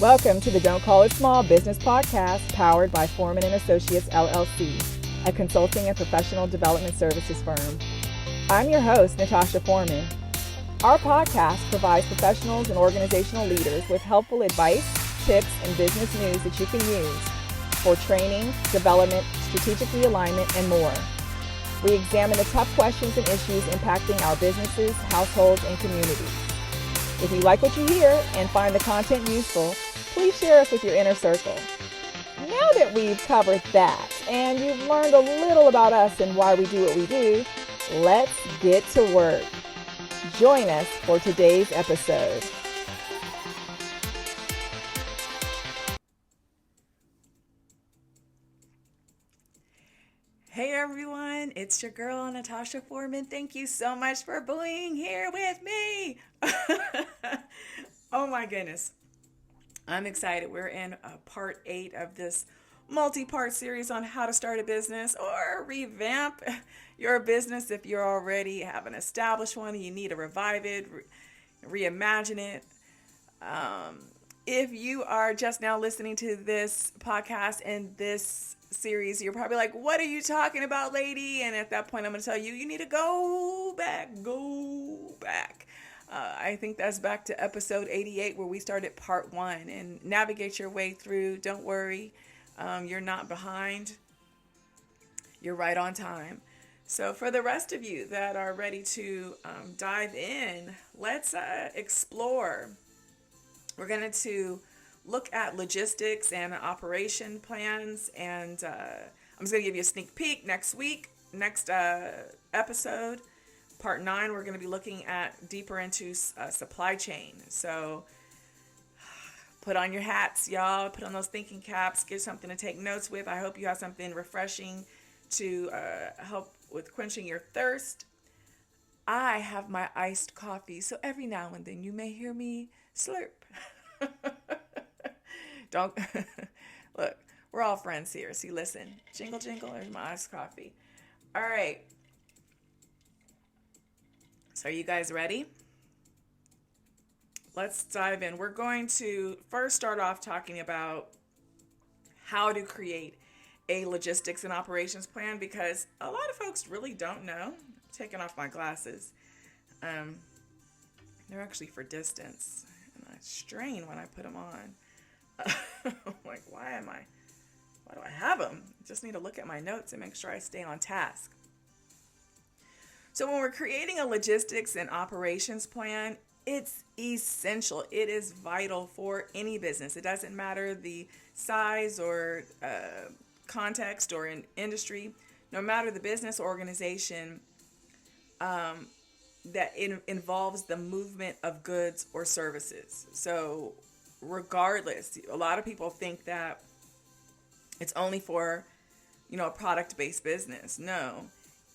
Welcome to the Don't Call It Small Business Podcast, powered by Foreman and Associates, LLC, a consulting and professional development services firm. I'm your host, Natasha Foreman. Our podcast provides professionals and organizational leaders with helpful advice, tips, and business news that you can use for training, development, strategic realignment, and more. We examine the tough questions and issues impacting our businesses, households, and communities. If you like what you hear and find the content useful, please share us with your inner circle. Now that we've covered that and you've learned a little about us and why we do what we do, let's get to work. Join us for today's episode. Hey everyone, it's your girl Natasha Foreman. Thank you so much for being here with me. Oh my goodness. I'm excited. We're in part 8 of this multi-part series on how to start a business or revamp your business if you already have an established one and you need to revive it, reimagine it. If you are just now listening to this podcast and this series, you're probably like, what are you talking about, lady? And at that point, I'm going to tell you, you need to go back. I think that's back to episode 88 where we started part 1 and navigate your way through. Don't worry. You're not behind. You're right on time. So for the rest of you that are ready to dive in, let's explore. We're going to look at logistics and operation plans, and I'm just going to give you a sneak peek next week, next episode, part 9, we're going to be looking at deeper into supply chain. So put on your hats, y'all, put on those thinking caps, get something to take notes with. I hope you have something refreshing to help with quenching your thirst. I have my iced coffee, so every now and then you may hear me slurp. Don't look, we're all friends here. See, listen, jingle, jingle, there's my iced coffee. All right. So are you guys ready? Let's dive in. We're going to first start off talking about how to create a logistics and operations plan, because a lot of folks really don't know. I'm taking off my glasses. They're actually for distance, and I strain when I put them on. I'm like, why do I have them? I just need to look at my notes and make sure I stay on task. So when we're creating a logistics and operations plan, it's essential. It is vital for any business. It doesn't matter the size or context or in industry, no matter the business organization, that it involves the movement of goods or services. So regardless, a lot of people think that it's only for, a product-based business. No.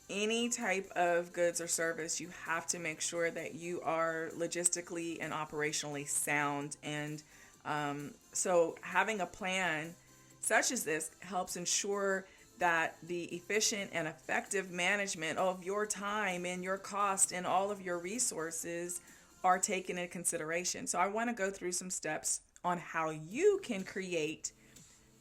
Any type of goods or service, you have to make sure that you are logistically and operationally sound. And so having a plan such as this helps ensure that the efficient and effective management of your time and your cost and all of your resources are taken into consideration. So I want to go through some steps on how you can create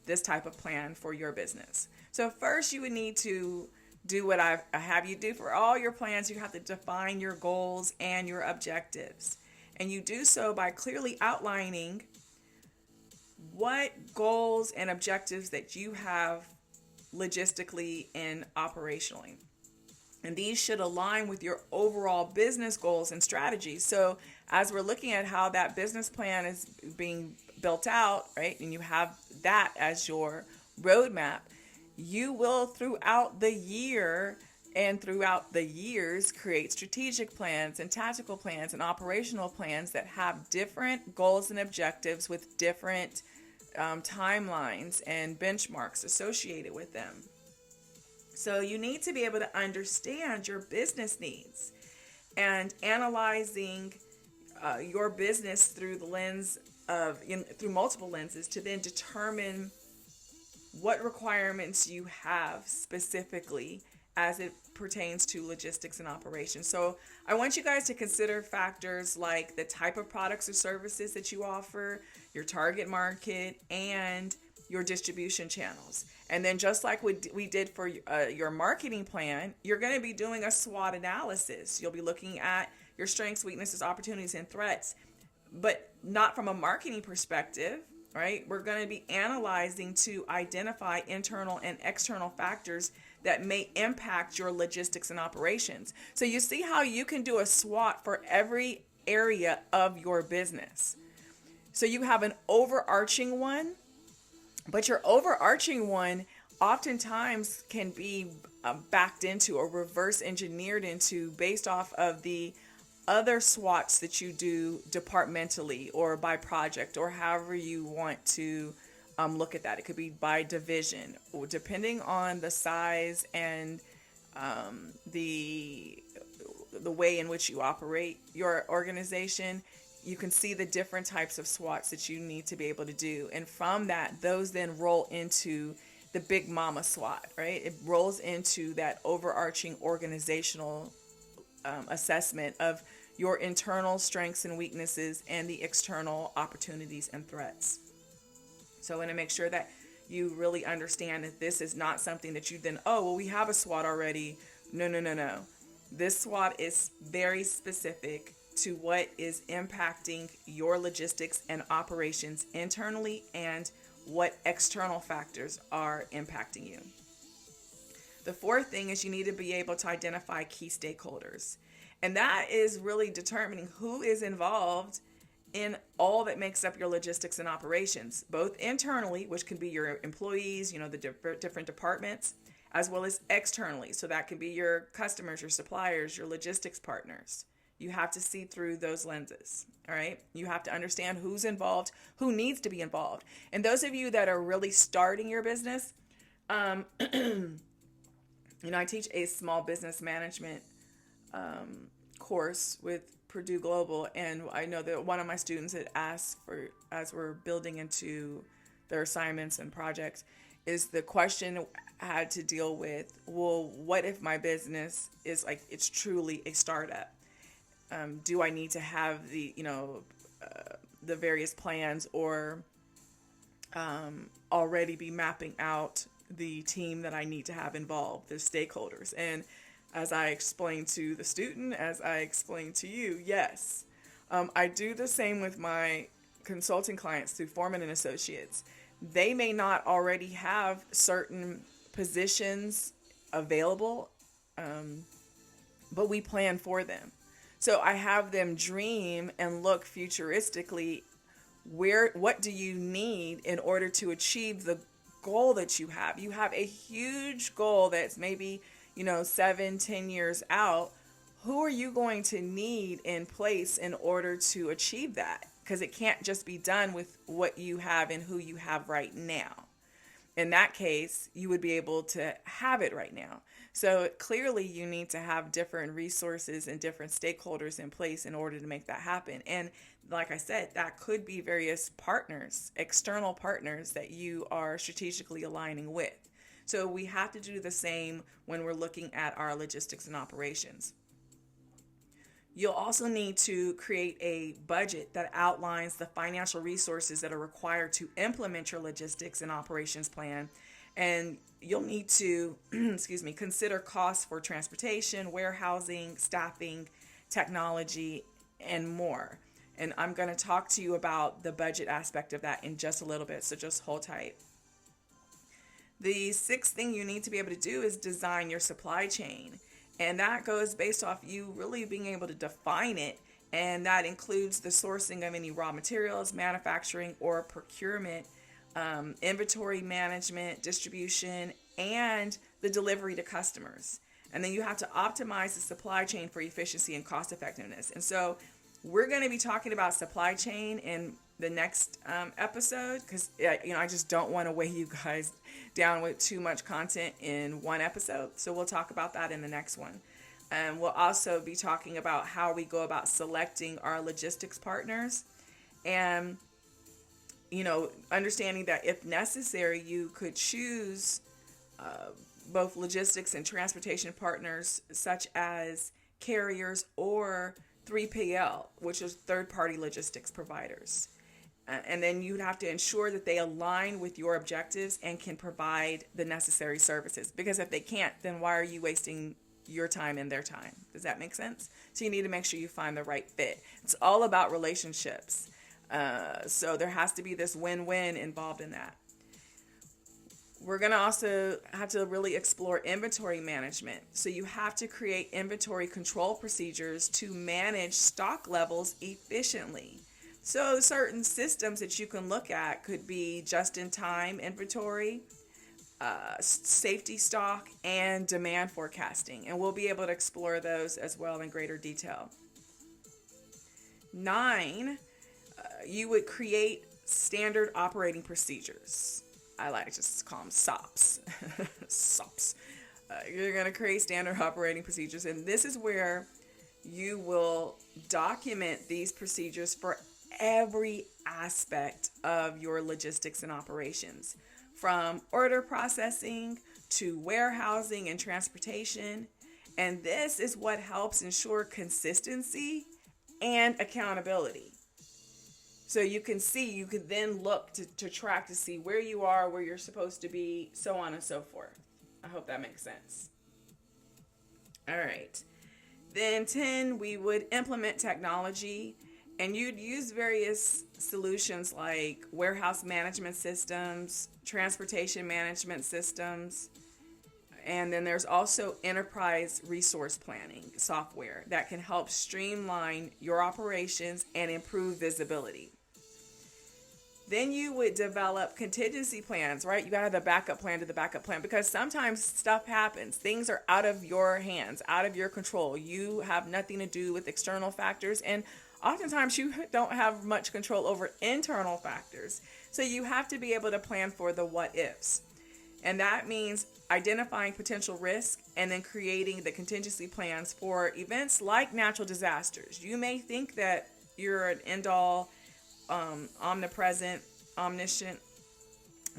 this type of plan for your business. So first, you would need to do what I have you do for all your plans. You have to define your goals and your objectives. And you do so by clearly outlining what goals and objectives that you have logistically and operationally. And these should align with your overall business goals and strategies. So as we're looking at how that business plan is being built out, right, and you have that as your roadmap, you will throughout the year and throughout the years create strategic plans and tactical plans and operational plans that have different goals and objectives with different timelines and benchmarks associated with them. So you need to be able to understand your business needs and analyzing your business through the lens of, through multiple lenses to then determine what requirements you have specifically as it pertains to logistics and operations. So I want you guys to consider factors like the type of products or services that you offer, your target market, and your distribution channels. And then just like we did for your marketing plan, you're going to be doing a SWOT analysis. You'll be looking at your strengths, weaknesses, opportunities, and threats, but not from a marketing perspective, right? We're going to be analyzing to identify internal and external factors that may impact your logistics and operations. So you see how you can do a SWOT for every area of your business. So you have an overarching one, but your overarching one oftentimes can be backed into or reverse engineered into based off of the other SWOTs that you do departmentally or by project or however you want to look at that. It could be by division, or depending on the size and the way in which you operate your organization. You can see the different types of SWOTs that you need to be able to do. And from that, those then roll into the big mama SWOT, right? It rolls into that overarching organizational assessment of your internal strengths and weaknesses and the external opportunities and threats. So I want to make sure that you really understand that this is not something that you then, oh, well, we have a SWOT already. No. This SWOT is very specific to what is impacting your logistics and operations internally and what external factors are impacting you. The fourth thing is you need to be able to identify key stakeholders. And that is really determining who is involved in all that makes up your logistics and operations, both internally, which can be your employees, the different departments, as well as externally. So that can be your customers, your suppliers, your logistics partners. You have to see through those lenses, all right? You have to understand who's involved, who needs to be involved. And those of you that are really starting your business, I teach a small business management course with Purdue Global, and I know that one of my students had asked for, as we're building into their assignments and projects, is the question had to deal with, well, what if my business is like, it's truly a startup? Do I need to have the various plans or already be mapping out the team that I need to have involved, the stakeholders? And as I explained to the student, as I explained to you, yes. I do the same with my consulting clients through Foreman and Associates. They may not already have certain positions available, but we plan for them. So I have them dream and look futuristically, what do you need in order to achieve the goal that you have? You have a huge goal that's maybe 7-10 years out. Who are you going to need in place in order to achieve that? Because it can't just be done with what you have and who you have right now. In that case, you would be able to have it right now. So clearly you need to have different resources and different stakeholders in place in order to make that happen. And like I said, that could be various partners, external partners that you are strategically aligning with. So we have to do the same when we're looking at our logistics and operations. You'll also need to create a budget that outlines the financial resources that are required to implement your logistics and operations plan. And you'll need to, consider costs for transportation, warehousing, staffing, technology, and more. And I'm going to talk to you about the budget aspect of that in just a little bit, so just hold tight. The sixth thing you need to be able to do is design your supply chain. And that goes based off you really being able to define it. And that includes the sourcing of any raw materials, manufacturing or procurement, inventory management, distribution, and the delivery to customers. And then you have to optimize the supply chain for efficiency and cost effectiveness. And so we're going to be talking about supply chain in the next episode, because I just don't want to weigh you guys down with too much content in one episode. So we'll talk about that in the next one. And we'll also be talking about how we go about selecting our logistics partners, and understanding that if necessary, you could choose both logistics and transportation partners such as carriers or 3PL, which is third-party logistics providers. And then you'd have to ensure that they align with your objectives and can provide the necessary services. Because if they can't, then why are you wasting your time and their time? Does that make sense? So you need to make sure you find the right fit. It's all about relationships. So there has to be this win-win involved in that. We're going to also have to really explore inventory management. So you have to create inventory control procedures to manage stock levels efficiently. So certain systems that you can look at could be just-in-time inventory, safety stock, and demand forecasting. And we'll be able to explore those as well in greater detail. 9, you would create standard operating procedures. I like to just call them SOPs. SOPs. You're going to create standard operating procedures. And this is where you will document these procedures for every aspect of your logistics and operations, from order processing to warehousing and transportation. And this is what helps ensure consistency and accountability. So you can then look to track to see where you are, where you're supposed to be, so on and so forth. I hope that makes sense. All right. Then 10, we would implement technology, and you'd use various solutions like warehouse management systems, transportation management systems, and then there's also enterprise resource planning software that can help streamline your operations and improve visibility. Then you would develop contingency plans, right? You got to have the backup plan to the backup plan, because sometimes stuff happens. Things are out of your hands, out of your control. You have nothing to do with external factors, and oftentimes you don't have much control over internal factors. So you have to be able to plan for the what ifs. And that means identifying potential risk and then creating the contingency plans for events like natural disasters. You may think that you're an end-all, omnipresent, omniscient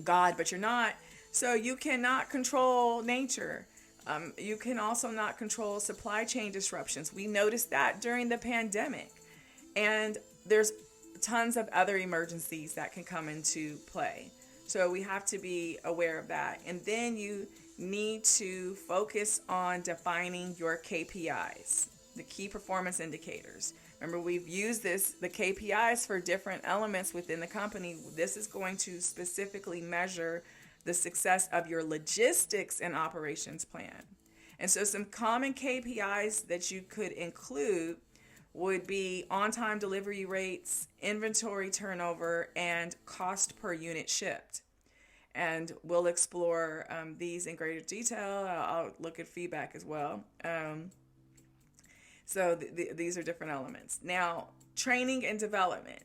God, but you're not. So you cannot control nature. You can also not control supply chain disruptions. We noticed that during the pandemic. And there's tons of other emergencies that can come into play. So we have to be aware of that. And then you need to focus on defining your KPIs, the key performance indicators. Remember, we've used the KPIs for different elements within the company. This is going to specifically measure the success of your logistics and operations plan. And so some common KPIs that you could include would be on-time delivery rates, inventory turnover, and cost per unit shipped. And we'll explore these in greater detail. I'll look at feedback as well. So these are different elements. Now, training and development.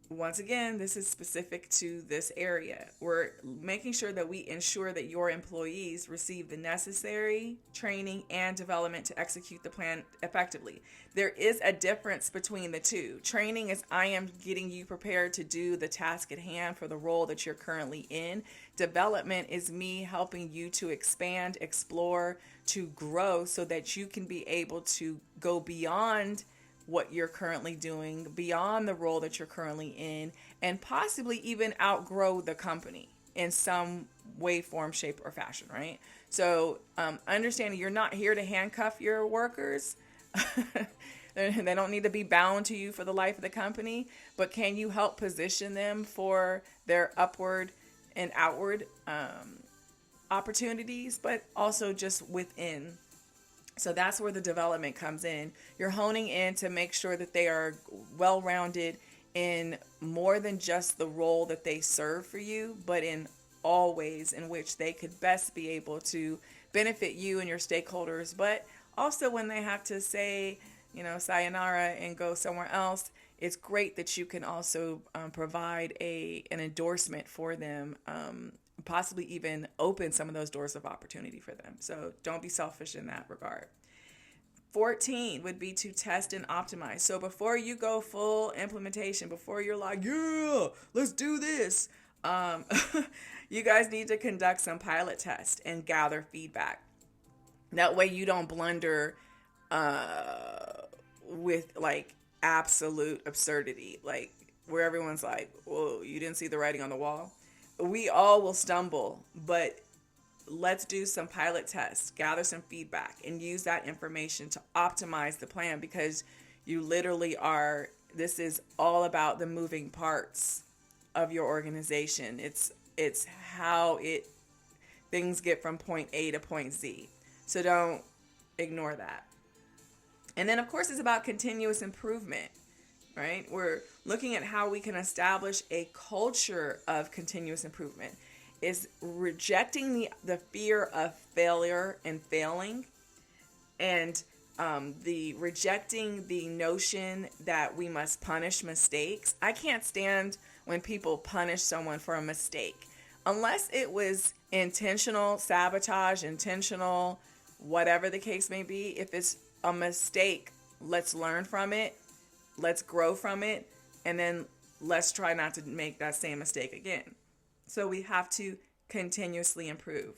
Once again, this is specific to this area. We're making sure that we ensure that your employees receive the necessary training and development to execute the plan effectively. There is a difference between the two. Training is I am getting you prepared to do the task at hand for the role that you're currently in. Development is me helping you to expand, explore, to grow so that you can be able to go beyond what you're currently doing, beyond the role that you're currently in, and possibly even outgrow the company in some way, form, shape, or fashion, right? So understanding you're not here to handcuff your workers. They don't need to be bound to you for the life of the company, but can you help position them for their upward and outward opportunities, but also just within. So that's where the development comes in. You're honing in to make sure that they are well-rounded in more than just the role that they serve for you, but in all ways in which they could best be able to benefit you and your stakeholders. But also when they have to say, sayonara and go somewhere else, it's great that you can also provide an endorsement for them, possibly even open some of those doors of opportunity for them. So don't be selfish in that regard. 14 would be to test and optimize. So before you go full implementation, before you're like, yeah, let's do this, Um, you guys need to conduct some pilot tests and gather feedback. That way you don't blunder with like absolute absurdity, like where everyone's like, "Whoa, you didn't see the writing on the wall." We all will stumble, but let's do some pilot tests, gather some feedback, and use that information to optimize the plan because you literally are. This is all about the moving parts of your organization. It's how it things get from point A to point Z. So don't ignore that. And then, of course, it's about continuous improvement, right? We're looking at how we can establish a culture of continuous improvement. Is rejecting the fear of failure and failing, and the rejecting the notion that we must punish mistakes. I can't stand when people punish someone for a mistake. Unless it was intentional sabotage, intentional, whatever the case may be, if it's a mistake, let's learn from it, let's grow from it, and then let's try not to make that same mistake again. So we have to continuously improve.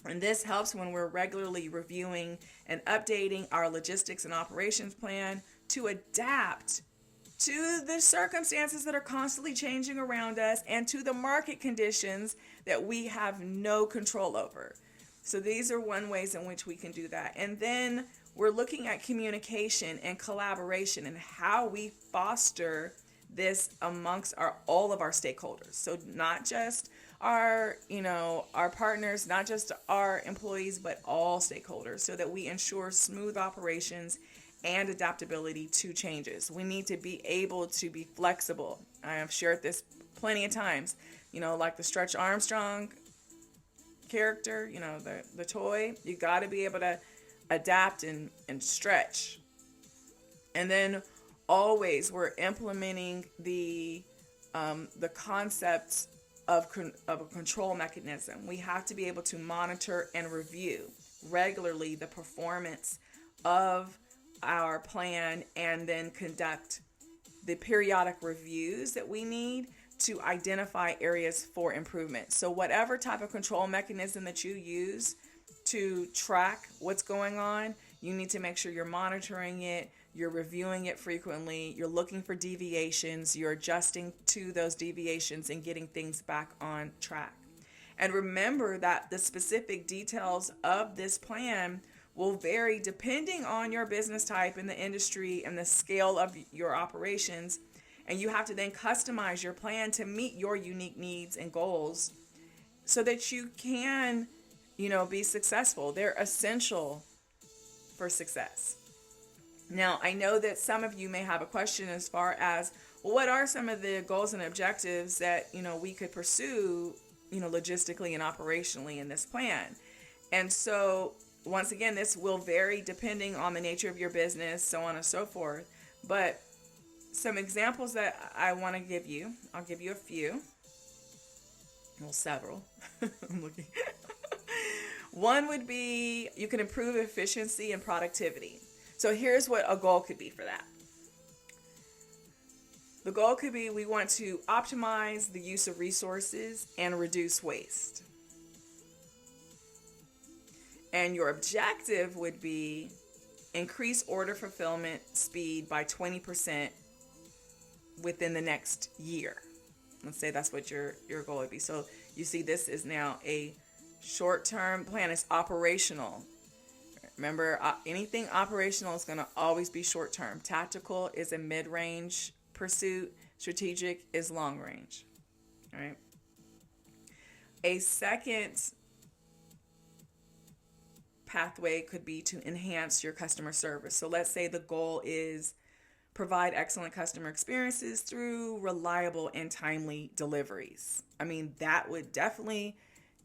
And this helps when we're regularly reviewing and updating our logistics and operations plan to adapt to the circumstances that are constantly changing around us and to the market conditions that we have no control over. So these are one ways in which we can do that. And then we're looking at communication and collaboration and how we foster this amongst all of our stakeholders. So not just our partners, not just our employees, but all stakeholders, so that we ensure smooth operations and adaptability to changes. We need to be able to be flexible. I have shared this plenty of times, like the Stretch Armstrong character, the toy. You got to be able to adapt and stretch. And then always we're implementing the concepts of a control mechanism. We have to be able to monitor and review regularly the performance of our plan and then conduct the periodic reviews that we need to identify areas for improvement. So whatever type of control mechanism that you use to track what's going on, you need to make sure you're monitoring it, you're reviewing it frequently, you're looking for deviations, you're adjusting to those deviations and getting things back on track. And remember that the specific details of this plan will vary depending on your business type and the industry and the scale of your operations. And you have to then customize your plan to meet your unique needs and goals so that you can, be successful. They're essential for success. Now, I know that some of you may have a question as far as, well, what are some of the goals and objectives that, we could pursue, logistically and operationally in this plan? And so, once again, this will vary depending on the nature of your business, so on and so forth. But some examples that I want to give you, I'll give you a few. Well, several. I'm looking. One would be you can improve efficiency and productivity. So here's what a goal could be for that. The goal could be we want to optimize the use of resources and reduce waste. And your objective would be increase order fulfillment speed by 20% within the next year. Let's say that's what your goal would be. So you see this is now a short-term plan. It's operational. Remember, anything operational is going to always be short-term. Tactical is a mid-range pursuit. Strategic is long-range. All right. A second pathway could be to enhance your customer service. So let's say the goal is provide excellent customer experiences through reliable and timely deliveries. I mean, that would definitely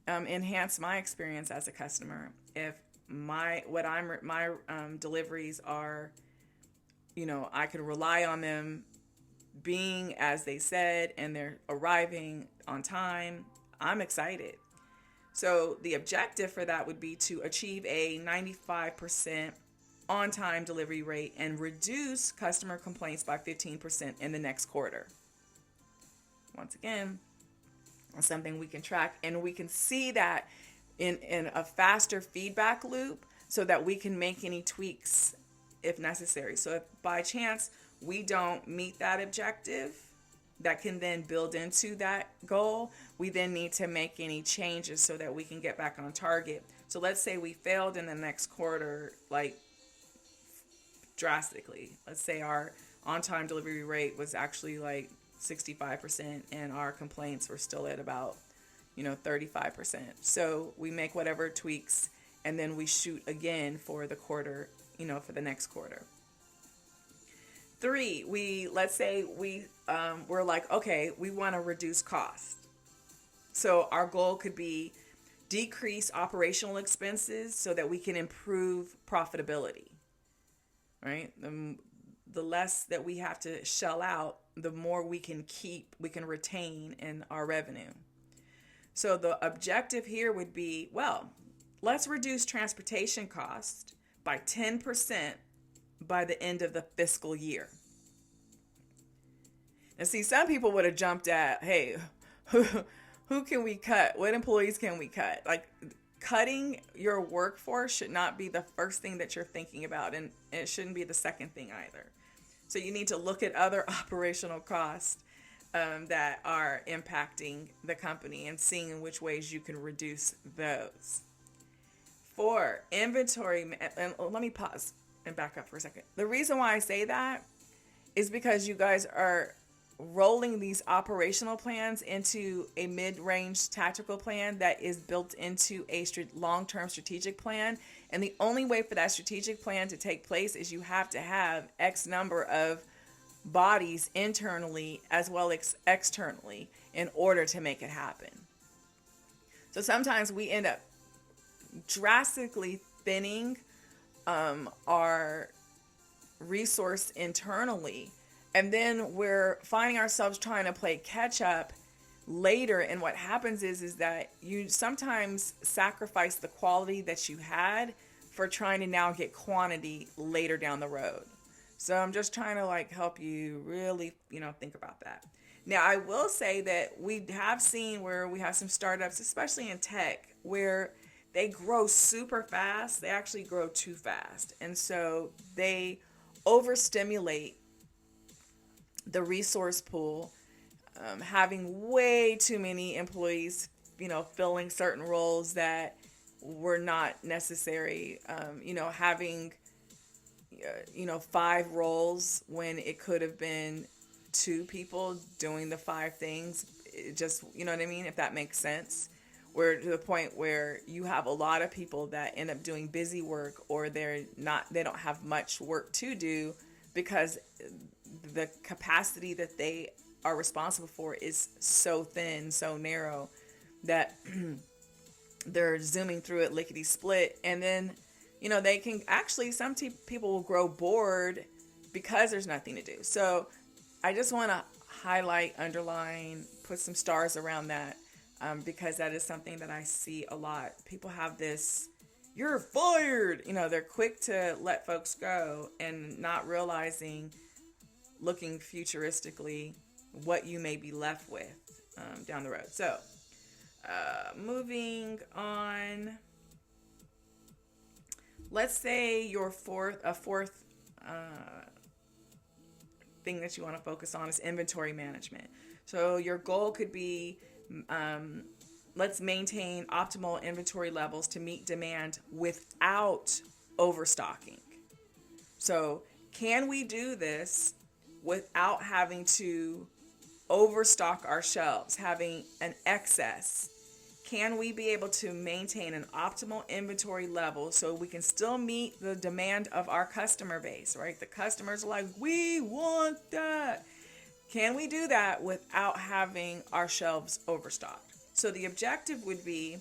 enhance my experience as a customer. If my deliveries are, I can rely on them being as they said and they're arriving on time, I'm excited. So the objective for that would be to achieve a 95% on-time delivery rate and reduce customer complaints by 15% in the next quarter. Once again, something we can track, and we can see that in a faster feedback loop so that we can make any tweaks if necessary. So if by chance we don't meet that objective that can then build into that goal, we then need to make any changes so that we can get back on target. So let's say we failed in the next quarter, like drastically. Let's say our on-time delivery rate was actually like 65% and our complaints were still at about 35%. So we make whatever tweaks and then we shoot again for the quarter, for the next quarter. 3, let's say we're like, okay, we want to reduce cost. So our goal could be decrease operational expenses so that we can improve profitability, right? The less that we have to shell out, the more we can retain in our revenue. So the objective here would be, well, let's reduce transportation costs by 10% by the end of the fiscal year. And see, some people would have jumped at, hey, who can we cut? What employees can we cut? Like, cutting your workforce should not be the first thing that you're thinking about, and it shouldn't be the second thing either. So you need to look at other operational costs that are impacting the company and seeing in which ways you can reduce those. 4, inventory, and let me pause and back up for a second. The reason why I say that is because you guys are rolling these operational plans into a mid-range tactical plan that is built into a long-term strategic plan. And the only way for that strategic plan to take place is you have to have X number of bodies internally as well as externally in order to make it happen. So sometimes we end up drastically thinning our resource internally, and then we're finding ourselves trying to play catch up later. And what happens is that you sometimes sacrifice the quality that you had for trying to now get quantity later down the road. So I'm just trying to help you really, think about that. Now, I will say that we have seen where we have some startups, especially in tech, where they grow super fast. They actually grow too fast. And so they overstimulate the resource pool, having way too many employees, filling certain roles that were not necessary, having 5 roles when it could have been 2 people doing the 5 things. It just, what I mean, if that makes sense. Where to the point where you have a lot of people that end up doing busy work, or they don't have much work to do because the capacity that they are responsible for is so thin, so narrow that they're zooming through it lickety split. And then, they can actually, people will grow bored because there's nothing to do. So I just want to highlight, underline, put some stars around that, because that is something that I see a lot. People have this, you're fired. They're quick to let folks go and not realizing, looking futuristically, what you may be left with down the road. So moving on. Let's say your fourth thing that you want to focus on is inventory management. So your goal could be, let's maintain optimal inventory levels to meet demand without overstocking. So can we do this without having to overstock our shelves, having an excess? Can we be able to maintain an optimal inventory level so we can still meet the demand of our customer base, right? The customers are like, we want that. Can we do that without having our shelves overstocked? So the objective would be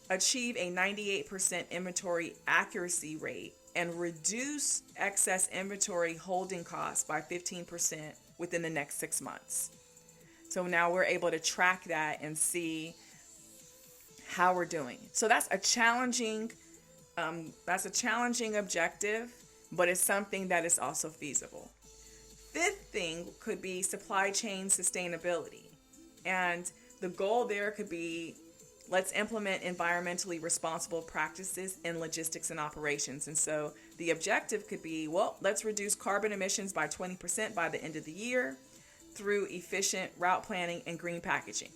achieve a 98% inventory accuracy rate and reduce excess inventory holding costs by 15% within the next 6 months. So now we're able to track that and see how we're doing. So that's a challenging objective, but it's something that is also feasible. 5th thing could be supply chain sustainability. And The goal there could be, let's implement environmentally responsible practices in logistics and operations. And so the objective could be, well, let's reduce carbon emissions by 20% by the end of the year through efficient route planning and green packaging.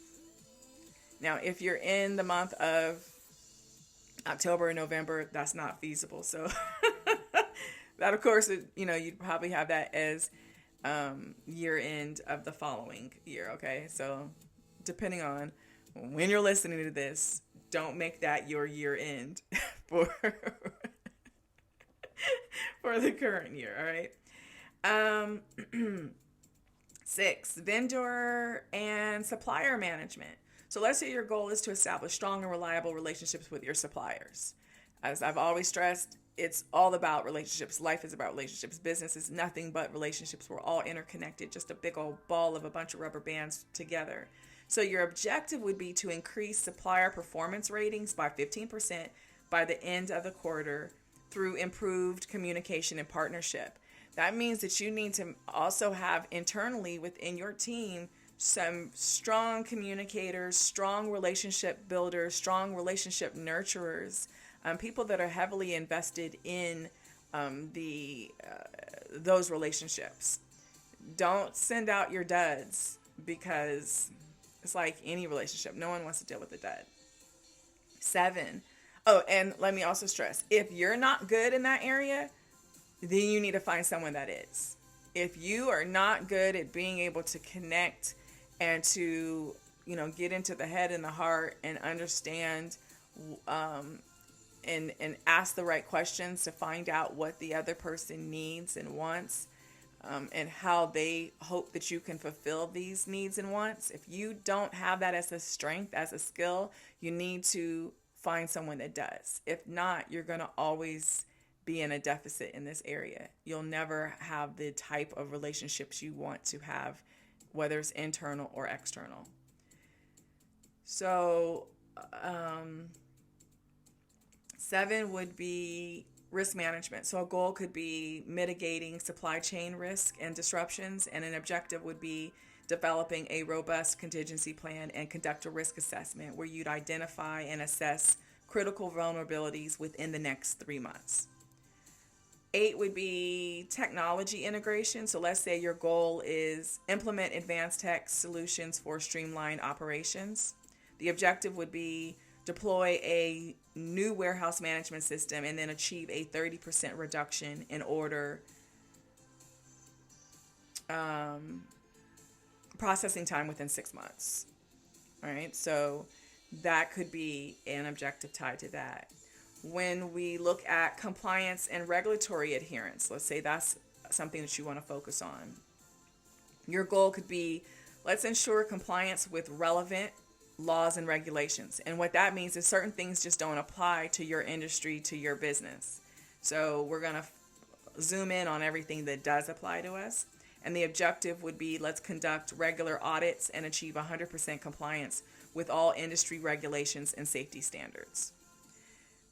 Now, if you're in the month of October or November, that's not feasible. So that, of course, you'd probably have that as year end of the following year. Okay. So depending on when you're listening to this, don't make that your year end for for the current year. All right. 6, vendor and supplier management. So let's say your goal is to establish strong and reliable relationships with your suppliers. As I've always stressed, it's all about relationships. Life is about relationships. Business is nothing but relationships. We're all interconnected, just a big old ball of a bunch of rubber bands together. So your objective would be to increase supplier performance ratings by 15% by the end of the quarter through improved communication and partnership. That means that you need to also have internally within your team some strong communicators, strong relationship builders, strong relationship nurturers, people that are heavily invested in those relationships. Don't send out your duds, because it's like any relationship. No one wants to deal with a dud. 7. Oh, and let me also stress, if you're not good in that area, then you need to find someone that is. If you are not good at being able to connect and to, get into the head and the heart and understand and ask the right questions to find out what the other person needs and wants, and how they hope that you can fulfill these needs and wants. If you don't have that as a strength, as a skill, you need to find someone that does. If not, you're going to always be in a deficit in this area. You'll never have the type of relationships you want to have, whether it's internal or external. So 7 would be risk management. So a goal could be mitigating supply chain risk and disruptions, and an objective would be developing a robust contingency plan and conduct a risk assessment where you'd identify and assess critical vulnerabilities within the next 3 months. 8 would be technology integration. So let's say your goal is implement advanced tech solutions for streamlined operations. The objective would be deploy a new warehouse management system and then achieve a 30% reduction in order processing time within 6 months. All right, so that could be an objective tied to that. When we look at compliance and regulatory adherence, let's say that's something that you want to focus on. Your goal could be, let's ensure compliance with relevant laws and regulations. And what that means is certain things just don't apply to your industry, to your business. So we're going to zoom in on everything that does apply to us. And the objective would be, let's conduct regular audits and achieve 100% compliance with all industry regulations and safety standards.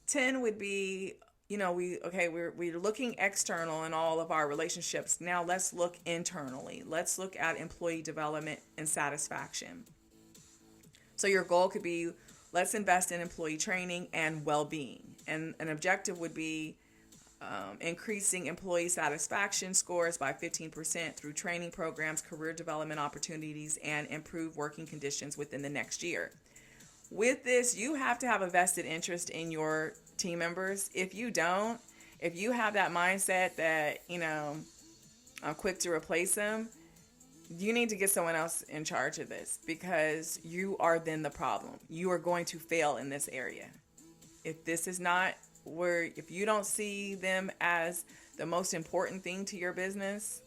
10 would be, we're looking external in all of our relationships. Now let's look internally. Let's look at employee development and satisfaction. So your goal could be, let's invest in employee training and well-being. And an objective would be increasing employee satisfaction scores by 15% through training programs, career development opportunities, and improved working conditions within the next year. With this, you have to have a vested interest in your team members. If you don't, if you have that mindset that, I'm quick to replace them, you need to get someone else in charge of this, because you are then the problem. You are going to fail in this area. If this is not if you don't see them as the most important thing to your business,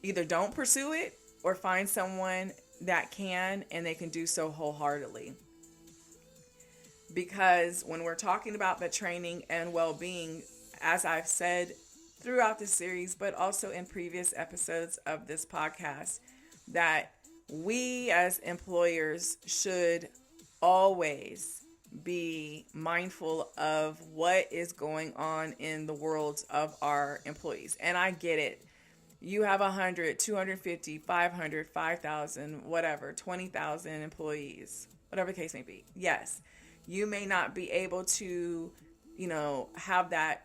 either don't pursue it or find someone that can, and they can do so wholeheartedly. Because when we're talking about the training and well-being, as I've said throughout the series, but also in previous episodes of this podcast, that we as employers should always be mindful of what is going on in the worlds of our employees. And I get it. you have 100, 250, 500, 5,000, whatever, 20,000 employees, whatever the case may be. Yes, you may not be able to, have that,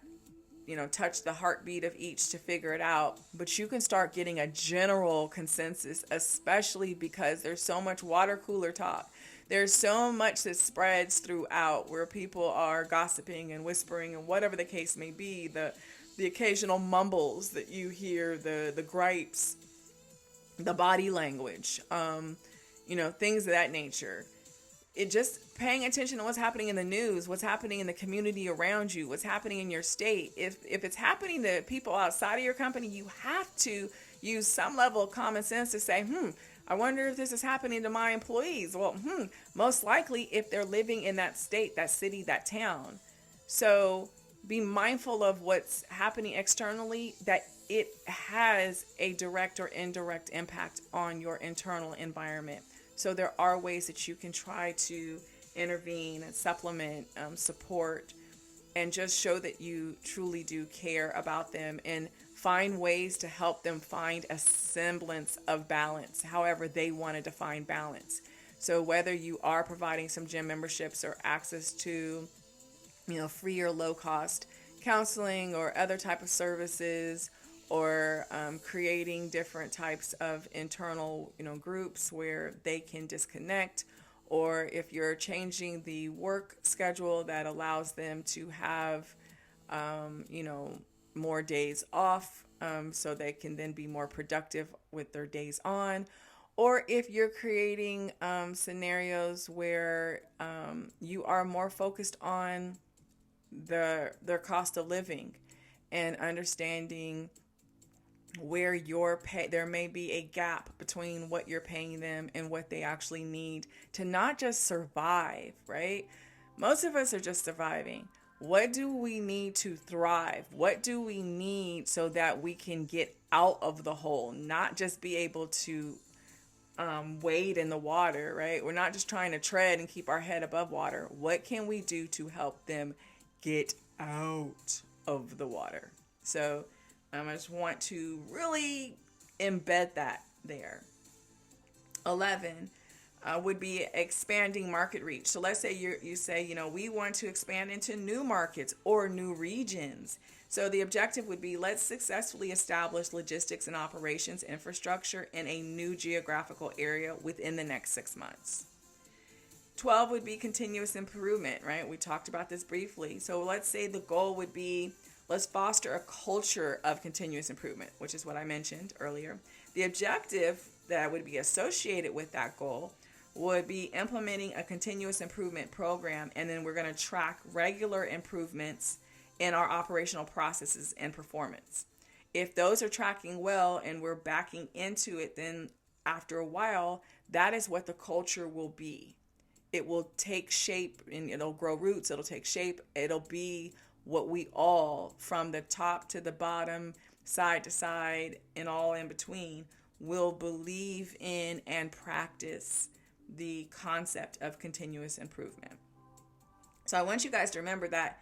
touch the heartbeat of each to figure it out, but you can start getting a general consensus, especially because there's so much water cooler talk. There's so much that spreads throughout where people are gossiping and whispering and whatever the case may be, the occasional mumbles that you hear, the gripes, the body language, things of that nature. It just paying attention to what's happening in the news, what's happening in the community around you, what's happening in your state. If it's happening to people outside of your company, you have to use some level of common sense to say, I wonder if this is happening to my employees. Well, most likely if they're living in that state, that city, that town. So be mindful of what's happening externally, that it has a direct or indirect impact on your internal environment. So there are ways that you can try to intervene and supplement, support, and just show that you truly do care about them and find ways to help them find a semblance of balance, however they want to define balance. So whether you are providing some gym memberships or access to, free or low cost counseling or other type of services, or creating different types of internal, groups where they can disconnect, or if you're changing the work schedule that allows them to have, more days off, so they can then be more productive with their days on, or if you're creating scenarios where you are more focused on their cost of living and understanding where there may be a gap between what you're paying them and what they actually need to not just survive, right? Most of us are just surviving. What do we need to thrive? What do we need so that we can get out of the hole, not just be able to wade in the water, right? We're not just trying to tread and keep our head above water. What can we do to help them get out of the water? So I just want to really embed that there. 11 would be expanding market reach. So let's say you say, we want to expand into new markets or new regions. So the objective would be, let's successfully establish logistics and operations infrastructure in a new geographical area within the next 6 months. 12 would be continuous improvement, right? We talked about this briefly. So let's say the goal would be, let's foster a culture of continuous improvement, which is what I mentioned earlier. The objective that would be associated with that goal would be implementing a continuous improvement program, and then we're going to track regular improvements in our operational processes and performance. If those are tracking well and we're backing into it, then after a while, that is what the culture will be. It will take shape and it'll grow roots. It'll take shape. It'll be what we all, from the top to the bottom, side to side, and all in between, will believe in and practice the concept of continuous improvement. So I want you guys to remember that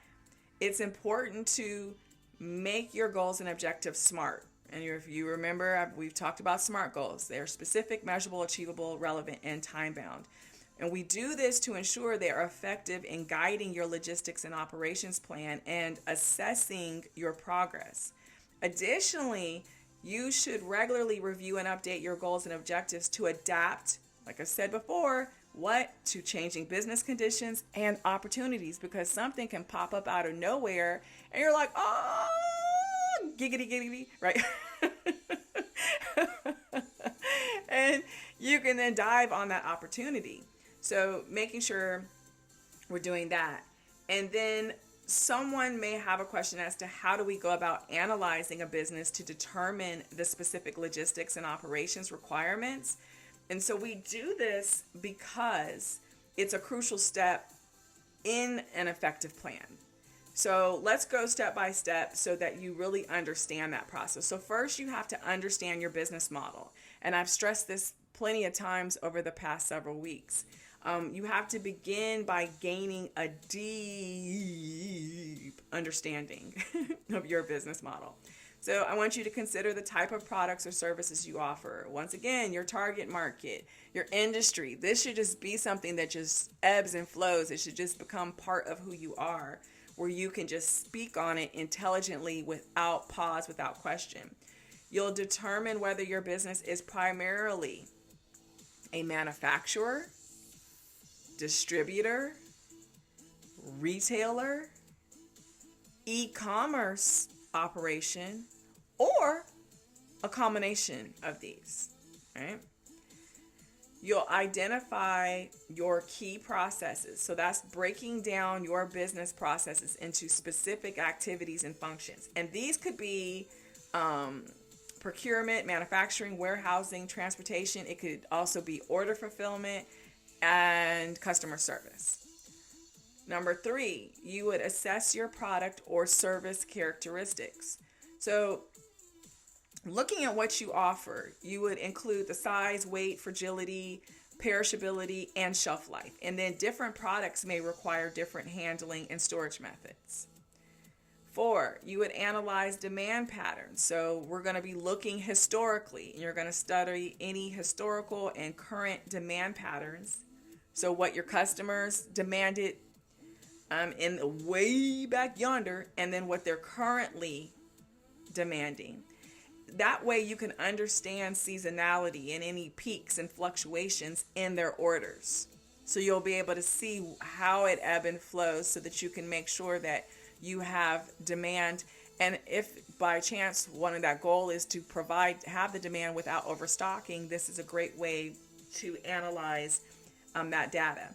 it's important to make your goals and objectives SMART. And if you remember, we've talked about SMART goals. They're specific, measurable, achievable, relevant, and time-bound. And we do this to ensure they are effective in guiding your logistics and operations plan and assessing your progress. Additionally, you should regularly review and update your goals and objectives to adapt, like I said before, to changing business conditions and opportunities, because something can pop up out of nowhere and you're like, oh, giggity, giggity, right? And you can then dive on that opportunity. So making sure we're doing that. And then someone may have a question as to how do we go about analyzing a business to determine the specific logistics and operations requirements. And so we do this because it's a crucial step in an effective plan. So let's go step by step so that you really understand that process. So first, you have to understand your business model. And I've stressed this plenty of times over the past several weeks. You have to begin by gaining a deep understanding of your business model. So I want you to consider the type of products or services you offer. Once again, your target market, your industry. This should just be something that just ebbs and flows. It should just become part of who you are, where you can just speak on it intelligently without pause, without question. You'll determine whether your business is primarily a manufacturer, distributor, retailer, e-commerce operation, or a combination of these, right? You'll identify your key processes. So that's breaking down your business processes into specific activities and functions. And these could be procurement, manufacturing, warehousing, transportation. It could also be order fulfillment and customer service. Number 3, you would assess your product or service characteristics. So looking at what you offer, you would include the size, weight, fragility, perishability, and shelf life. And then different products may require different handling and storage methods. 4, you would analyze demand patterns. So we're going to be looking historically, and you're going to study any historical and current demand patterns. So what your customers demanded in the way back yonder, and then what they're currently demanding. That way you can understand seasonality and any peaks and fluctuations in their orders. So you'll be able to see how it ebb and flows so that you can make sure that you have demand. And if by chance one of that goal is to have the demand without overstocking, this is a great way to analyze that data.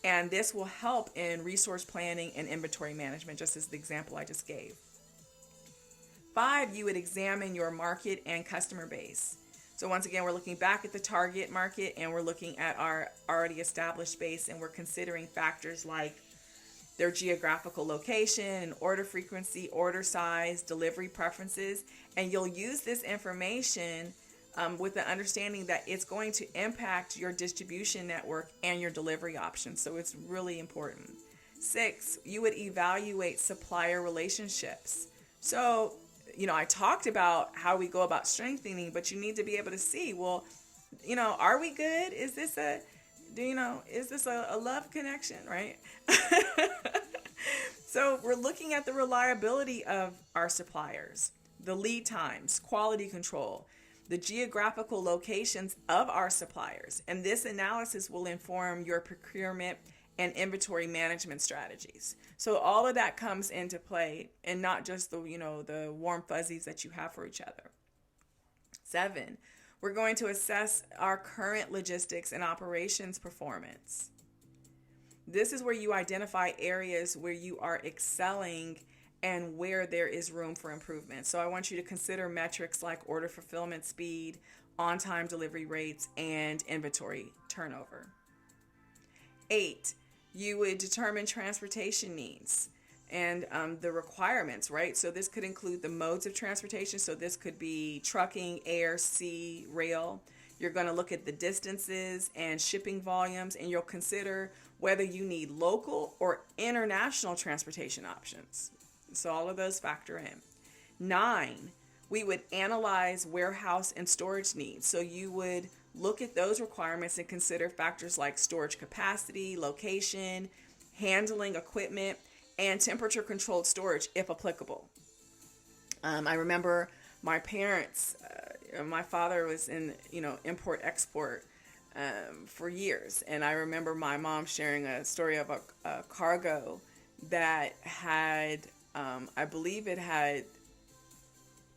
And this will help in resource planning and inventory management, just as the example I just gave. 5, you would examine your market and customer base. So once again, we're looking back at the target market and we're looking at our already established base, and we're considering factors like their geographical location, order frequency, order size, delivery preferences. And you'll use this information with the understanding that it's going to impact your distribution network and your delivery options. So it's really important. 6, you would evaluate supplier relationships. So, I talked about how we go about strengthening, but you need to be able to see, well, are we good? Is this a love connection, right? So we're looking at the reliability of our suppliers, the lead times, quality control, the geographical locations of our suppliers. And this analysis will inform your procurement and inventory management strategies. So all of that comes into play, and not just the warm fuzzies that you have for each other. 7, we're going to assess our current logistics and operations performance. This is where you identify areas where you are excelling and where there is room for improvement. So I want you to consider metrics like order fulfillment speed, on-time delivery rates, and inventory turnover. 8, you would determine transportation needs and the requirements, right? So this could include the modes of transportation. So this could be trucking, air, sea, rail. You're going to look at the distances and shipping volumes, and you'll consider whether you need local or international transportation options. So all of those factor in. 9, we would analyze warehouse and storage needs. So you would look at those requirements and consider factors like storage capacity, location, handling equipment, and temperature controlled storage if applicable. I remember my parents, my father was in, import export for years. And I remember my mom sharing a story of a cargo that had, I believe it had,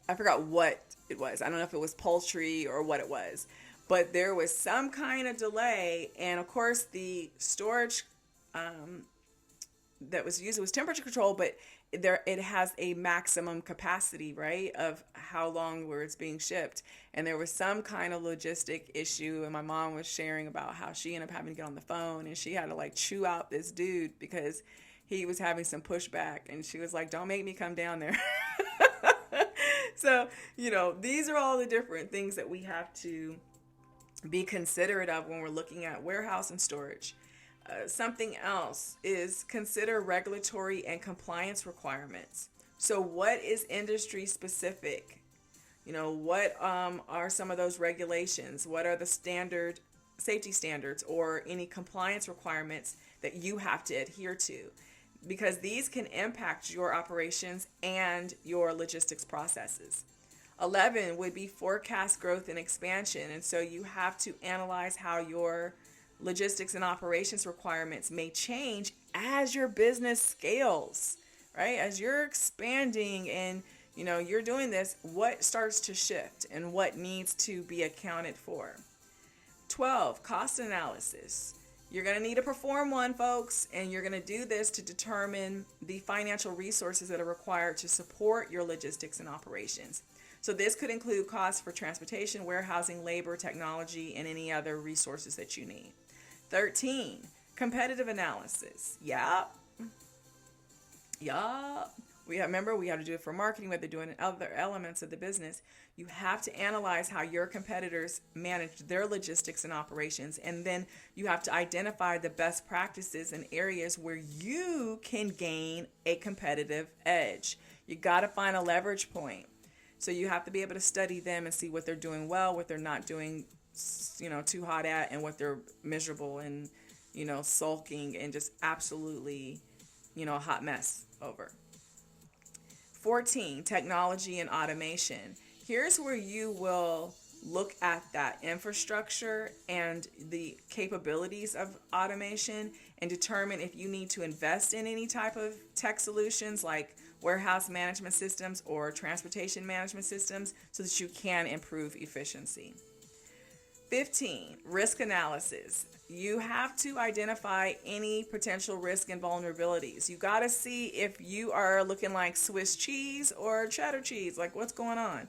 I forgot what it was. I don't know if it was poultry or what it was, but there was some kind of delay. And of course the storage that was used was temperature control, but it has a maximum capacity, right, of how long where it's being shipped. And there was some kind of logistic issue, and my mom was sharing about how she ended up having to get on the phone, and she had to chew out this dude because he was having some pushback, and she was like, don't make me come down there. So, these are all the different things that we have to be considerate of when we're looking at warehouse and storage. Something else is consider regulatory and compliance requirements. So what is industry specific? What are some of those regulations? What are the standard safety standards or any compliance requirements that you have to adhere to? Because these can impact your operations and your logistics processes. 11 would be forecast growth and expansion. And so you have to analyze how your logistics and operations requirements may change as your business scales, right? As you're expanding and you're doing this, what starts to shift and what needs to be accounted for? 12, cost analysis. You're going to need to perform one, folks, and you're going to do this to determine the financial resources that are required to support your logistics and operations. So this could include costs for transportation, warehousing, labor, technology, and any other resources that you need. 13, competitive analysis. Yep. We have to do it for marketing, we have to do it in other elements of the business. You have to analyze how your competitors manage their logistics and operations, and then you have to identify the best practices in areas where you can gain a competitive edge. You got to find a leverage point. So you have to be able to study them and see what they're doing well, what they're not doing, too hot at, and what they're miserable and, sulking and just absolutely, a hot mess over. 14, technology and automation. Here's where you will look at that infrastructure and the capabilities of automation and determine if you need to invest in any type of tech solutions like warehouse management systems or transportation management systems so that you can improve efficiency. 15, risk analysis. You have to identify any potential risk and vulnerabilities. You got to see if you are looking like Swiss cheese or cheddar cheese, like what's going on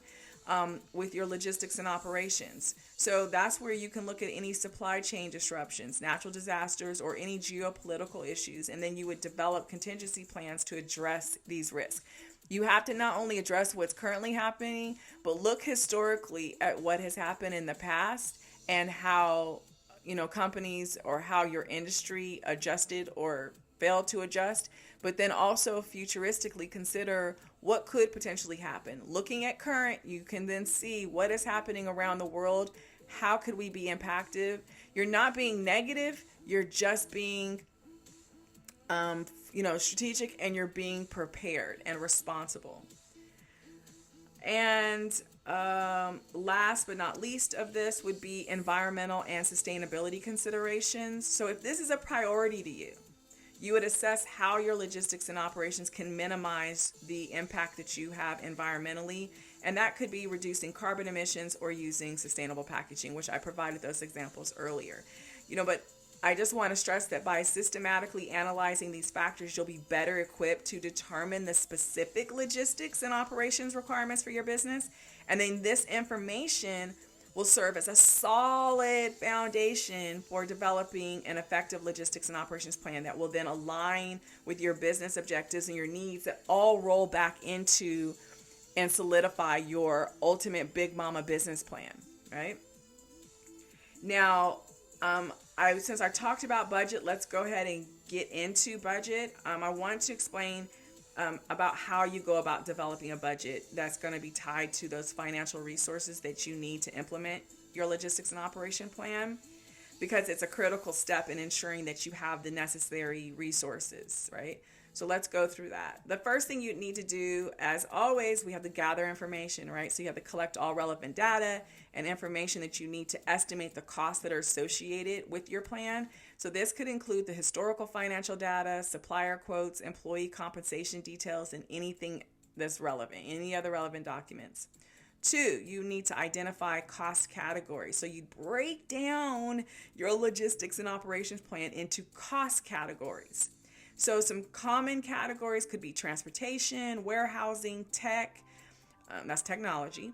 with your logistics and operations. So that's where you can look at any supply chain disruptions, natural disasters, or any geopolitical issues, and then you would develop contingency plans to address these risks. You have to not only address what's currently happening, but look historically at what has happened in the past and how companies or how your industry adjusted or failed to adjust, but then also futuristically consider what could potentially happen. Looking at current, you can then see what is happening around the world. How could we be impacted? You're not being negative, you're just being strategic, and you're being prepared and responsible. And last but not least of this would be environmental and sustainability considerations. So if this is a priority to you, you would assess how your logistics and operations can minimize the impact that you have environmentally. And that could be reducing carbon emissions or using sustainable packaging, which I provided those examples earlier. But I just want to stress that by systematically analyzing these factors, you'll be better equipped to determine the specific logistics and operations requirements for your business. And then this information will serve as a solid foundation for developing an effective logistics and operations plan that will then align with your business objectives and your needs that all roll back into and solidify your ultimate big mama business plan, right? Now, since I talked about budget, let's go ahead and get into budget. I want to explain about how you go about developing a budget that's going to be tied to those financial resources that you need to implement your logistics and operation plan, because it's a critical step in ensuring that you have the necessary resources, right? So let's go through that. The first thing you need to do, as always, we have to gather information, right? So you have to collect all relevant data and information that you need to estimate the costs that are associated with your plan. So this could include the historical financial data, supplier quotes, employee compensation details, and anything that's relevant, any other relevant documents. 2, you need to identify cost categories. So you break down your logistics and operations plan into cost categories. So some common categories could be transportation, warehousing, tech, that's technology,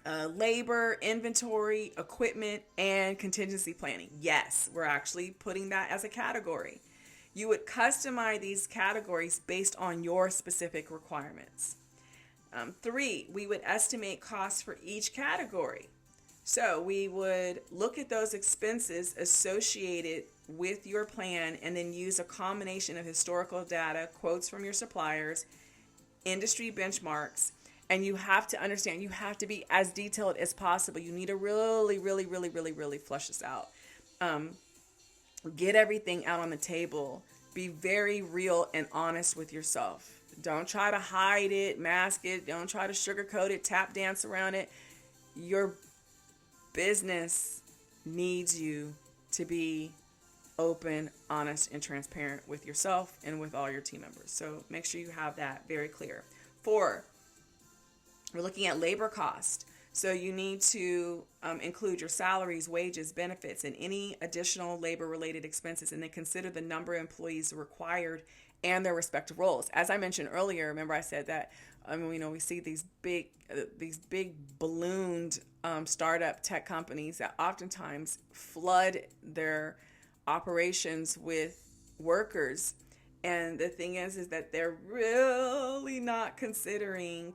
labor, inventory, equipment, and contingency planning. Yes, we're actually putting that as a category. You would customize these categories based on your specific requirements. 3, we would estimate costs for each category. So we would look at those expenses associated with your plan and then use a combination of historical data, quotes from your suppliers, industry benchmarks, and you have to understand, you have to be as detailed as possible. You need to really, really, really, really, really flush this out. Get everything out on the table. Be very real and honest with yourself. Don't try to hide it, mask it. Don't try to sugarcoat it, tap dance around it. Your business needs you to be open, honest, and transparent with yourself and with all your team members. So make sure you have that very clear. 4, we're looking at labor cost. So you need to include your salaries, wages, benefits, and any additional labor-related expenses, and then consider the number of employees required and their respective roles. As I mentioned earlier, remember I said that we see these big ballooned startup tech companies that oftentimes flood their operations with workers, and the thing is that they're really not considering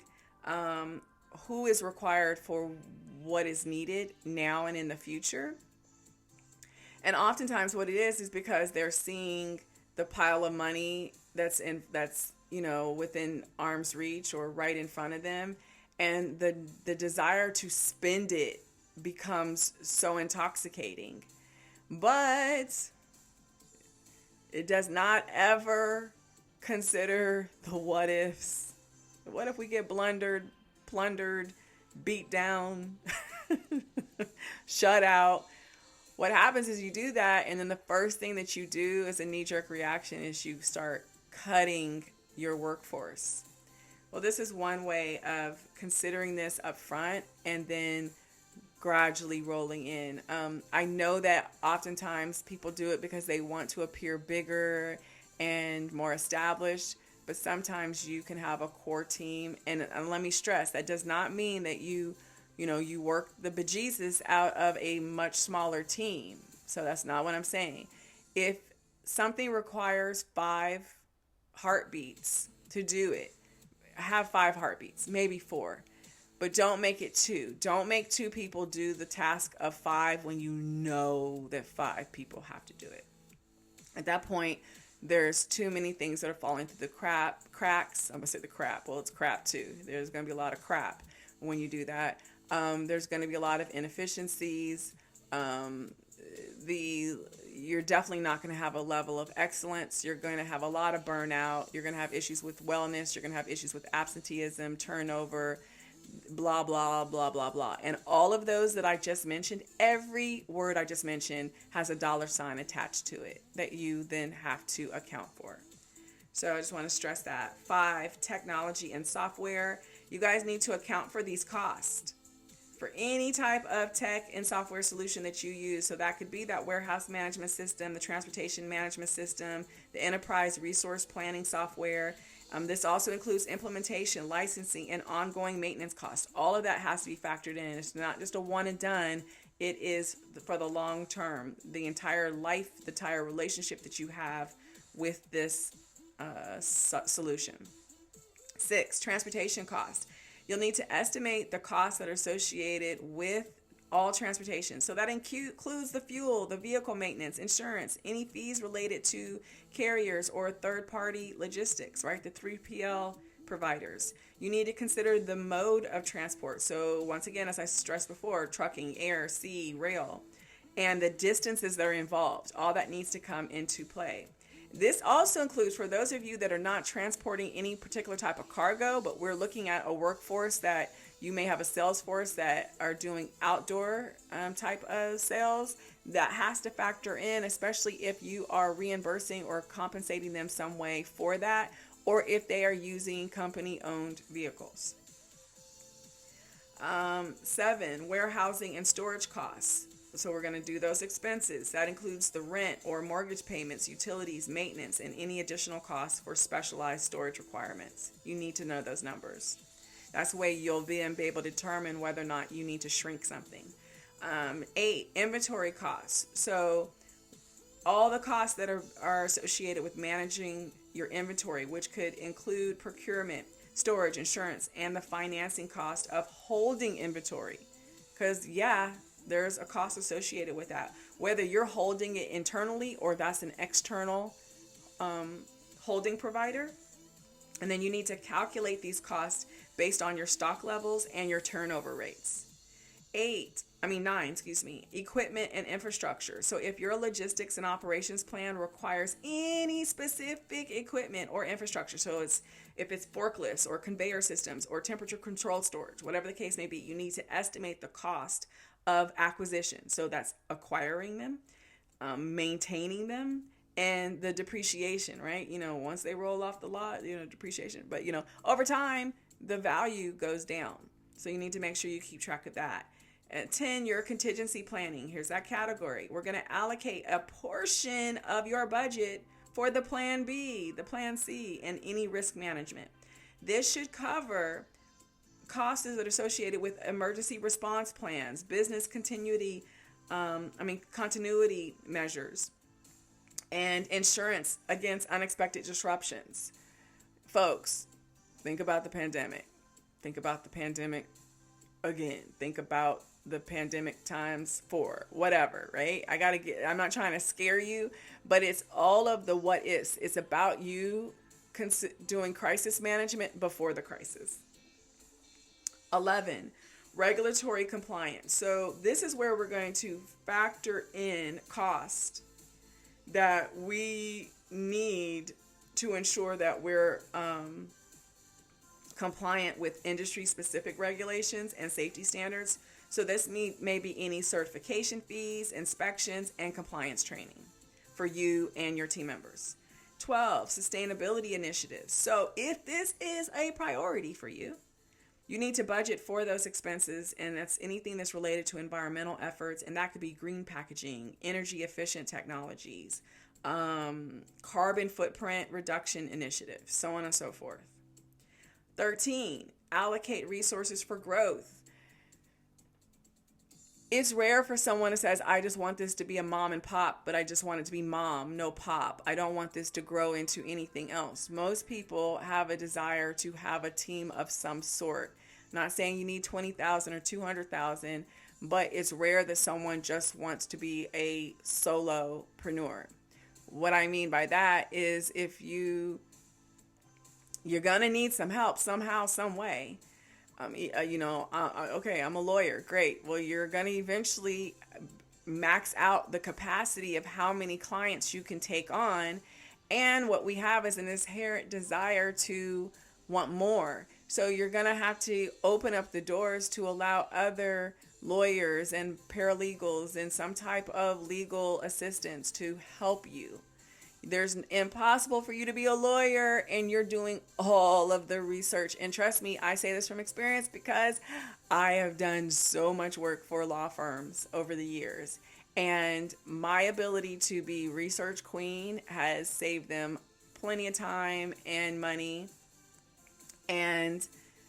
who is required for what is needed now and in the future. And oftentimes what it is because they're seeing the pile of money that's within arm's reach or right in front of them, and the desire to spend it becomes so intoxicating. But it does not ever consider the what ifs. What if we get plundered, beat down, shut out? What happens is you do that, and then the first thing that you do as a knee-jerk reaction is you start cutting your workforce. Well, this is one way of considering this up front and then gradually rolling in. I know that oftentimes people do it because they want to appear bigger and more established, but sometimes you can have a core team. And let me stress, that does not mean that you work the bejesus out of a much smaller team. So that's not what I'm saying. If something requires 5 heartbeats to do it, have 5 heartbeats, maybe 4. But don't make it 2. Don't make 2 people do the task of 5 when you know that 5 people have to do it. At that point, there's too many things that are falling through the cracks. I'm going to say the crap. Well, it's crap too. There's going to be a lot of crap when you do that. There's going to be a lot of inefficiencies. You're definitely not going to have a level of excellence. You're going to have a lot of burnout. You're going to have issues with wellness. You're going to have issues with absenteeism, turnover, blah, blah, blah, blah, blah. And all of those that I just mentioned, every word I just mentioned has a $sign attached to it that you then have to account for. So I just want to stress that. 5, technology and software. You guys need to account for these costs for any type of tech and software solution that you use. So that could be that warehouse management system, the transportation management system, the enterprise resource planning software. This also includes implementation, licensing, and ongoing maintenance costs. All of that has to be factored in. It's not just a one and done. It is for the long term, the entire life, the entire relationship that you have with this solution. 6, transportation costs. You'll need to estimate the costs that are associated with all transportation. So that includes the fuel, the vehicle maintenance, insurance, any fees related to carriers or third-party logistics, right? The 3PL providers. You need to consider the mode of transport. So once again, as I stressed before, trucking, air, sea, rail, and the distances that are involved. All that needs to come into play. This also includes, for those of you that are not transporting any particular type of cargo, but we're looking at a workforce that you may have a sales force that are doing outdoor type of sales, that has to factor in, especially if you are reimbursing or compensating them some way for that, or if they are using company-owned vehicles. 7, warehousing and storage costs. So we're going to do those expenses. That includes the rent or mortgage payments, utilities, maintenance, and any additional costs for specialized storage requirements. You need to know those numbers. That's the way you'll then be able to determine whether or not you need to shrink something. 8, inventory costs. So all the costs that are associated with managing your inventory, which could include procurement, storage, insurance, and the financing cost of holding inventory. Because, there's a cost associated with that. Whether you're holding it internally or that's an external holding provider, And then you need to calculate these costs based on your stock levels and your turnover rates. 9, equipment and infrastructure. So if your logistics and operations plan requires any specific equipment or infrastructure, so if it's forklifts or conveyor systems or temperature controlled storage, whatever the case may be, you need to estimate the cost of acquisition. So that's acquiring them, maintaining them, and the depreciation, right? Once they roll off the lot, depreciation. But, over time, the value goes down. So you need to make sure you keep track of that. At 10, your contingency planning. Here's that category. We're going to allocate a portion of your budget for the plan B, the plan C, and any risk management. This should cover costs that are associated with emergency response plans, business continuity measures, and insurance against unexpected disruptions. Folks, think about the pandemic. Think about the pandemic again. Think about the pandemic times 4, whatever, right? I'm not trying to scare you, but it's all of the what ifs. It's about you doing crisis management before the crisis. 11, regulatory compliance. So this is where we're going to factor in cost that we need to ensure that we're compliant with industry-specific regulations and safety standards. So this may be any certification fees, inspections, and compliance training for you and your team members. 12, sustainability initiatives. So if this is a priority for you, you need to budget for those expenses, and that's anything that's related to environmental efforts, and that could be green packaging, energy efficient technologies, carbon footprint reduction initiatives, so on and so forth. 13, allocate resources for growth. It's rare for someone who says, I just want this to be a mom and pop, but I just want it to be mom, no pop. I don't want this to grow into anything else. Most people have a desire to have a team of some sort. I'm not saying you need 20,000 or 200,000, but it's rare that someone just wants to be a solopreneur. What I mean by that is if you're going to need some help somehow, some way. Okay, I'm a lawyer. Great. Well, you're going to eventually max out the capacity of how many clients you can take on. And what we have is an inherent desire to want more. So you're going to have to open up the doors to allow other lawyers and paralegals and some type of legal assistance to help you. There's impossible for you to be a lawyer and you're doing all of the research. And trust me, I say this from experience because I have done so much work for law firms over the years. And my ability to be research queen has saved them plenty of time and money and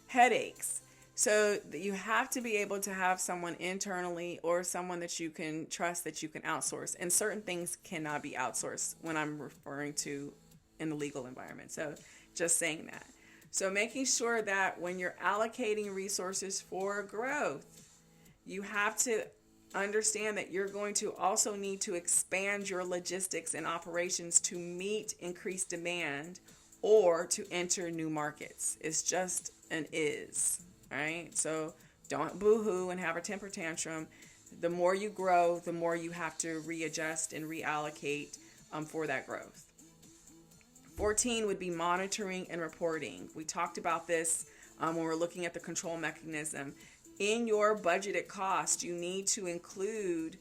headaches. So you have to be able to have someone internally or someone that you can trust that you can outsource. And certain things cannot be outsourced when I'm referring to in the legal environment. So just saying that. So making sure that when you're allocating resources for growth, you have to understand that you're going to also need to expand your logistics and operations to meet increased demand or to enter new markets. It's just an is. All right, so don't boo-hoo and have a temper tantrum. The more you grow, the more you have to readjust and reallocate for that growth. 14 would be monitoring and reporting. We talked about this when we're looking at the control mechanism. In your budgeted cost, you need to include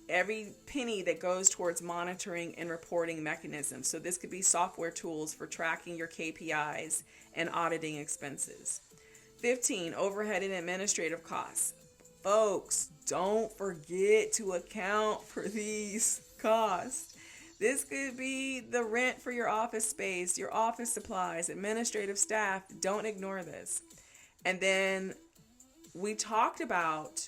every penny that goes towards monitoring and reporting mechanisms. So this could be software tools for tracking your KPIs and auditing expenses. 15, overhead and administrative costs. Folks, don't forget to account for these costs. This could be the rent for your office space, your office supplies, administrative staff. Don't ignore this. And then we talked about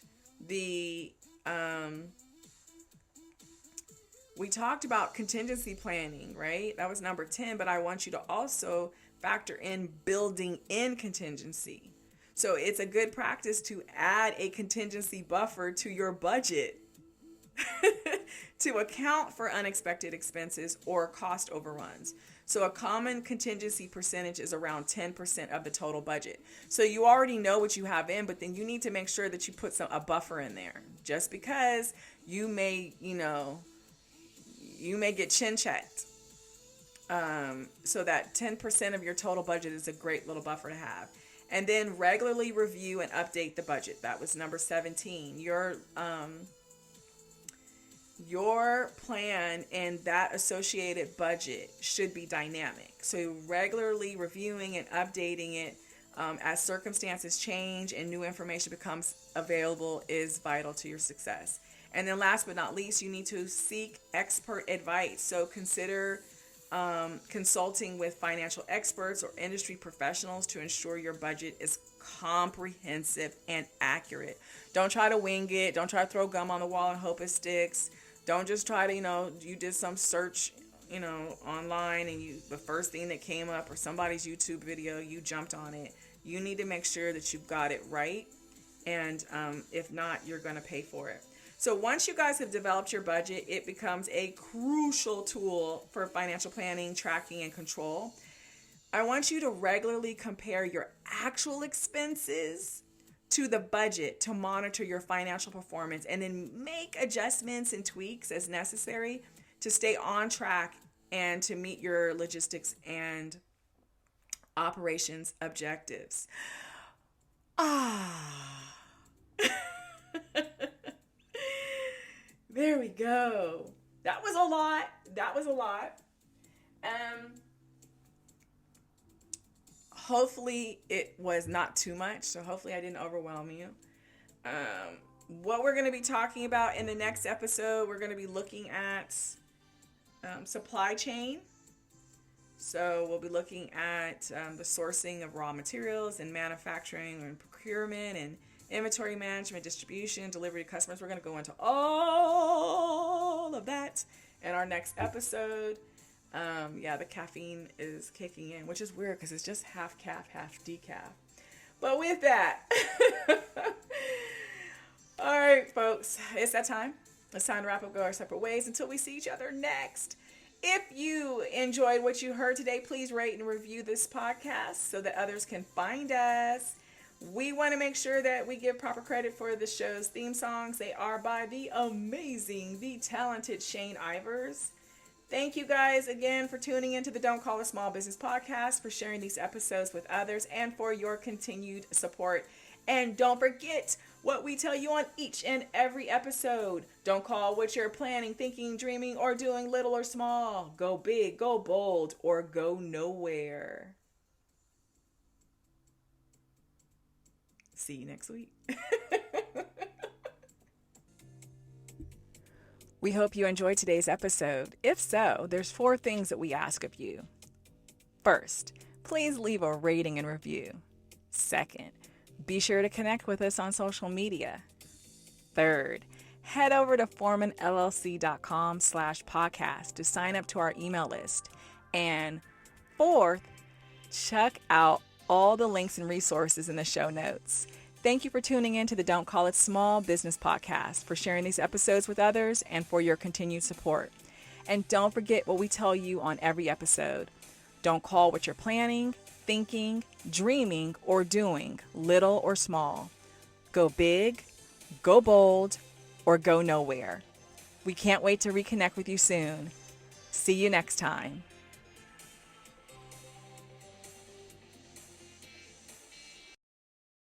contingency planning, right? That was number 10, but I want you to also factor in building in contingency. So it's a good practice to add a contingency buffer to your budget. to account for unexpected expenses or cost overruns. So a common contingency percentage is around 10% of the total budget. So you already know what you have in, but then you need to make sure that you put a buffer in there. Just because you may, you may get chin checked. So that 10% of your total budget is a great little buffer to have. And then regularly review and update the budget. That was number 17. Your plan and that associated budget should be dynamic. So regularly reviewing and updating it as circumstances change and new information becomes available is vital to your success. And then last but not least, you need to seek expert advice. So consider consulting with financial experts or industry professionals to ensure your budget is comprehensive and accurate. Don't try to wing it. Don't try to throw gum on the wall and hope it sticks. Don't just try to, you did some search, online and the first thing that came up or somebody's YouTube video, you jumped on it. You need to make sure that you've got it right. And if not, you're going to pay for it. So once you guys have developed your budget, it becomes a crucial tool for financial planning, tracking, and control. I want you to regularly compare your actual expenses to the budget to monitor your financial performance and then make adjustments and tweaks as necessary to stay on track and to meet your logistics and operations objectives. There we go. That was a lot. Hopefully it was not too much. So hopefully I didn't overwhelm you. What we're going to be talking about in the next episode, we're going to be looking at supply chain. So we'll be looking at the sourcing of raw materials and manufacturing and procurement and inventory management, distribution, delivery to customers. We're going to go into all of that in our next episode. The caffeine is kicking in, which is weird because it's just half calf, half decaf. But with that, all right, folks, it's that time. It's time to wrap up, go our separate ways until we see each other next. If you enjoyed what you heard today, please rate and review this podcast so that others can find us. We want to make sure that we give proper credit for the show's theme songs. They are by the amazing, the talented Shane Ivers. Thank you guys again for tuning into the Don't Call It Small Business podcast, for sharing these episodes with others, and for your continued support. And don't forget what we tell you on each and every episode. Don't call what you're planning, thinking, dreaming, or doing little or small. Go big, go bold, or go nowhere. See you next week. We hope you enjoyed today's episode. If so, there's 4 things that we ask of you. First, please leave a rating and review. Second, be sure to connect with us on social media. Third, head over to foremanllc.com/podcast to sign up to our email list. And fourth, check out all the links and resources in the show notes. Thank you for tuning in to the Don't Call It Small Business podcast, for sharing these episodes with others, and for your continued support. And don't forget what we tell you on every episode. Don't call what you're planning, thinking, dreaming, or doing, little or small. Go big, go bold, or go nowhere. We can't wait to reconnect with you soon. See you next time.